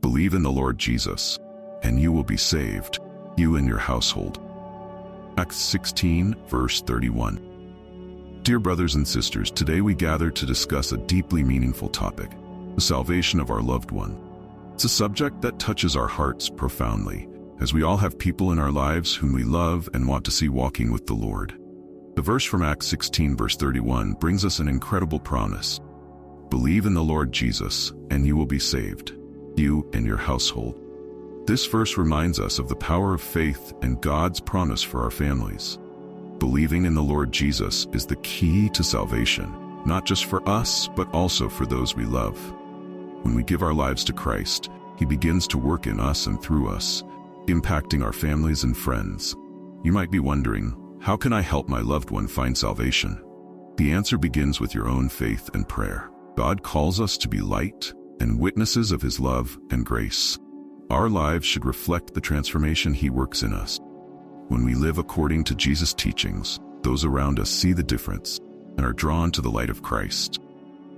Believe in the Lord Jesus, and you will be saved, you and your household. Acts 16, verse 31. Dear brothers and sisters, today we gather to discuss a deeply meaningful topic, the salvation of our loved one. It's a subject that touches our hearts profoundly, as we all have people in our lives whom we love and want to see walking with the Lord. The verse from Acts 16, verse 31 brings us an incredible promise. Believe in the Lord Jesus, and you will be saved, you and your household. This verse reminds us of the power of faith and God's promise for our families. Believing in the Lord Jesus is the key to salvation, not just for us, but also for those we love. When we give our lives to Christ, He begins to work in us and through us, impacting our families and friends. You might be wondering, how can I help my loved one find salvation? The answer begins with your own faith and prayer. God calls us to be light and witnesses of His love and grace. Our lives should reflect the transformation He works in us. When we live according to Jesus' teachings, those around us see the difference and are drawn to the light of Christ.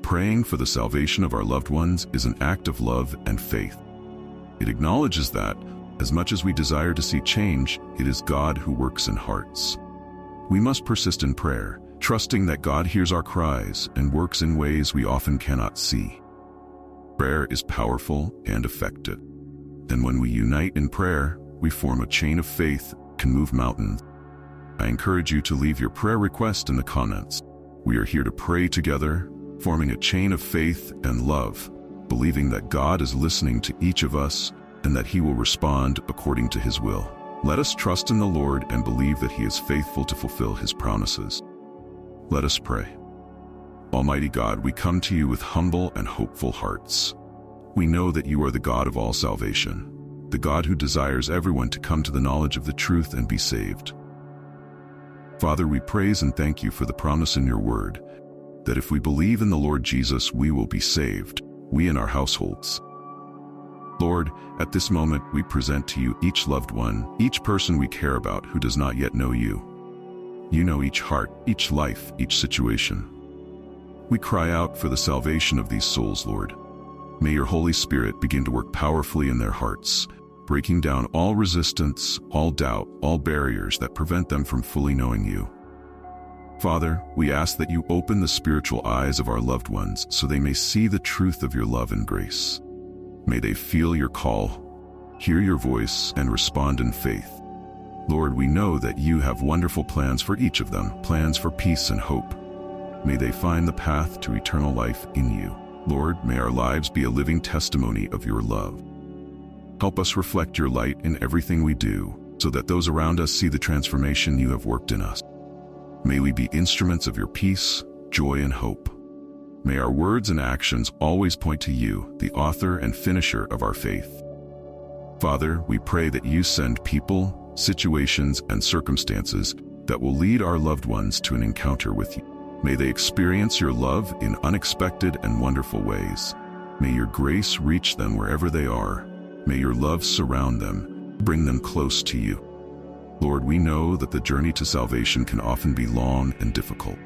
Praying for the salvation of our loved ones is an act of love and faith. It acknowledges that, as much as we desire to see change, it is God who works in hearts. We must persist in prayer, trusting that God hears our cries and works in ways we often cannot see. Prayer is powerful and effective. And when we unite in prayer, we form a chain of faith that can move mountains. I encourage you to leave your prayer request in the comments. We are here to pray together, forming a chain of faith and love, believing that God is listening to each of us and that He will respond according to His will. Let us trust in the Lord and believe that He is faithful to fulfill His promises. Let us pray. Almighty God, we come to you with humble and hopeful hearts. We know that you are the God of all salvation, the God who desires everyone to come to the knowledge of the truth and be saved. Father, we praise and thank you for the promise in your word, that if we believe in the Lord Jesus, we will be saved, we and our households. Lord, at this moment we present to you each loved one, each person we care about who does not yet know you. You know each heart, each life, each situation. We cry out for the salvation of these souls, Lord. May your Holy Spirit begin to work powerfully in their hearts, breaking down all resistance, all doubt, all barriers that prevent them from fully knowing you. Father, we ask that you open the spiritual eyes of our loved ones so they may see the truth of your love and grace. May they feel your call, hear your voice, and respond in faith. Lord, we know that you have wonderful plans for each of them, plans for peace and hope. May they find the path to eternal life in you. Lord, may our lives be a living testimony of your love. Help us reflect your light in everything we do, so that those around us see the transformation you have worked in us. May we be instruments of your peace, joy, and hope. May our words and actions always point to you, the author and finisher of our faith. Father, we pray that you send people, situations, and circumstances that will lead our loved ones to an encounter with you. May they experience your love in unexpected and wonderful ways. May your grace reach them wherever they are. May your love surround them, bring them close to you. Lord, we know that the journey to salvation can often be long and difficult,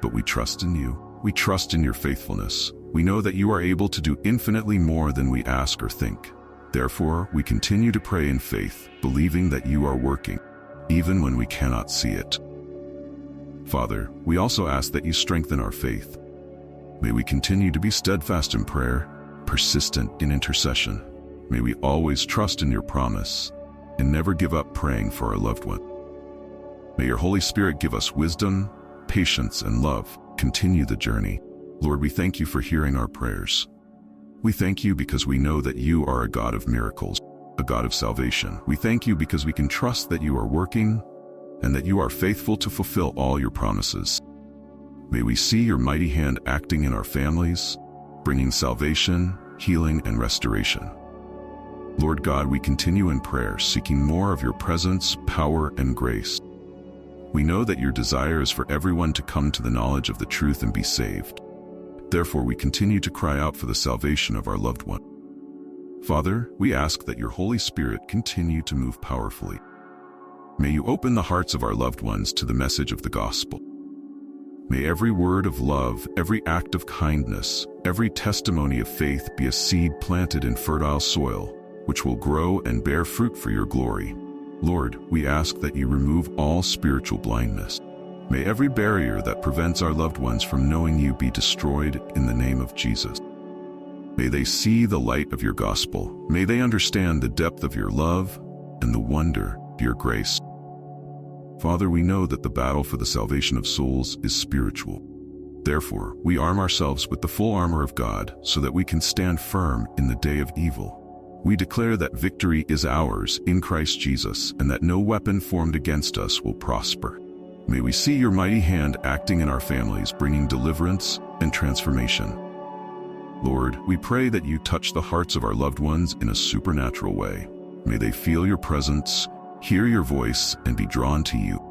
but we trust in you. We trust in your faithfulness. We know that you are able to do infinitely more than we ask or think. Therefore, we continue to pray in faith, believing that you are working, even when we cannot see it. Father, we also ask that you strengthen our faith. May we continue to be steadfast in prayer, persistent in intercession. May we always trust in your promise and never give up praying for our loved one. May your Holy Spirit give us wisdom, patience, and love. Continue the journey. Lord, we thank you for hearing our prayers. We thank you because we know that you are a God of miracles, a God of salvation. We thank you because we can trust that you are working and that you are faithful to fulfill all your promises. May we see your mighty hand acting in our families, bringing salvation, healing, and restoration. Lord God, we continue in prayer, seeking more of your presence, power, and grace. We know that your desire is for everyone to come to the knowledge of the truth and be saved. Therefore, we continue to cry out for the salvation of our loved one. Father, we ask that your Holy Spirit continue to move powerfully. May you open the hearts of our loved ones to the message of the gospel. May every word of love, every act of kindness, every testimony of faith be a seed planted in fertile soil, which will grow and bear fruit for your glory. Lord, we ask that you remove all spiritual blindness. May every barrier that prevents our loved ones from knowing you be destroyed in the name of Jesus. May they see the light of your gospel. May they understand the depth of your love and the wonder of your grace. Father, we know that the battle for the salvation of souls is spiritual. Therefore, we arm ourselves with the full armor of God so that we can stand firm in the day of evil. We declare that victory is ours in Christ Jesus and that no weapon formed against us will prosper. May we see your mighty hand acting in our families, bringing deliverance and transformation. Lord, we pray that you touch the hearts of our loved ones in a supernatural way. May they feel your presence, hear your voice, and be drawn to you.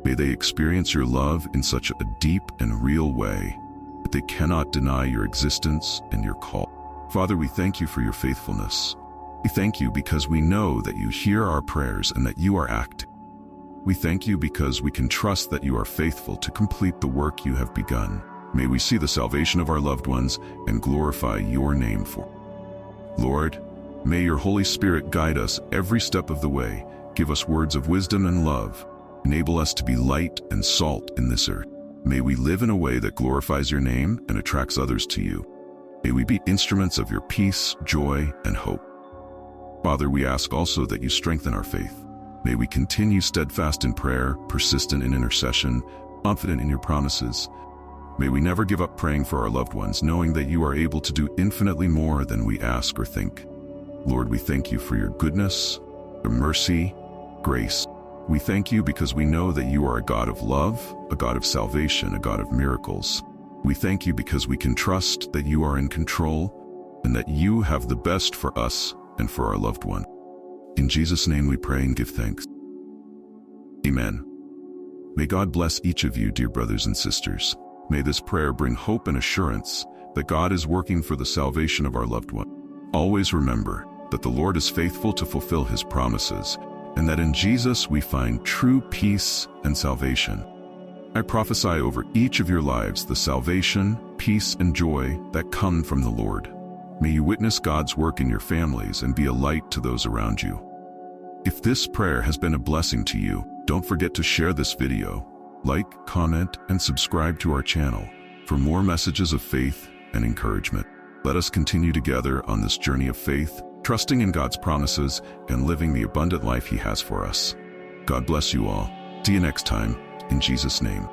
May they experience your love in such a deep and real way that they cannot deny your existence and your call. Father, we thank you for your faithfulness. We thank you because we know that you hear our prayers and that you are active. We thank you because we can trust that you are faithful to complete the work you have begun. May we see the salvation of our loved ones and glorify your name for it. Lord, may your Holy Spirit guide us every step of the way. Give us words of wisdom and love. Enable us to be light and salt in this earth. May we live in a way that glorifies your name and attracts others to you. May we be instruments of your peace, joy, and hope. Father, we ask also that you strengthen our faith. May we continue steadfast in prayer, persistent in intercession, confident in your promises. May we never give up praying for our loved ones, knowing that you are able to do infinitely more than we ask or think. Lord, we thank you for your goodness, your mercy, grace. We thank you because we know that you are a God of love, a God of salvation, a God of miracles. We thank you because we can trust that you are in control and that you have the best for us and for our loved one. In Jesus' name we pray and give thanks. Amen. May God bless each of you, dear brothers and sisters. May this prayer bring hope and assurance that God is working for the salvation of our loved one. Always remember that the Lord is faithful to fulfill his promises, and that in Jesus we find true peace and salvation. I prophesy over each of your lives the salvation, peace, and joy that come from the Lord. May you witness God's work in your families and be a light to those around you. If this prayer has been a blessing to you, don't forget to share this video, like, comment, and subscribe to our channel for more messages of faith and encouragement. Let us continue together on this journey of faith, trusting in God's promises and living the abundant life he has for us. God bless you all. See you next time, in Jesus' name.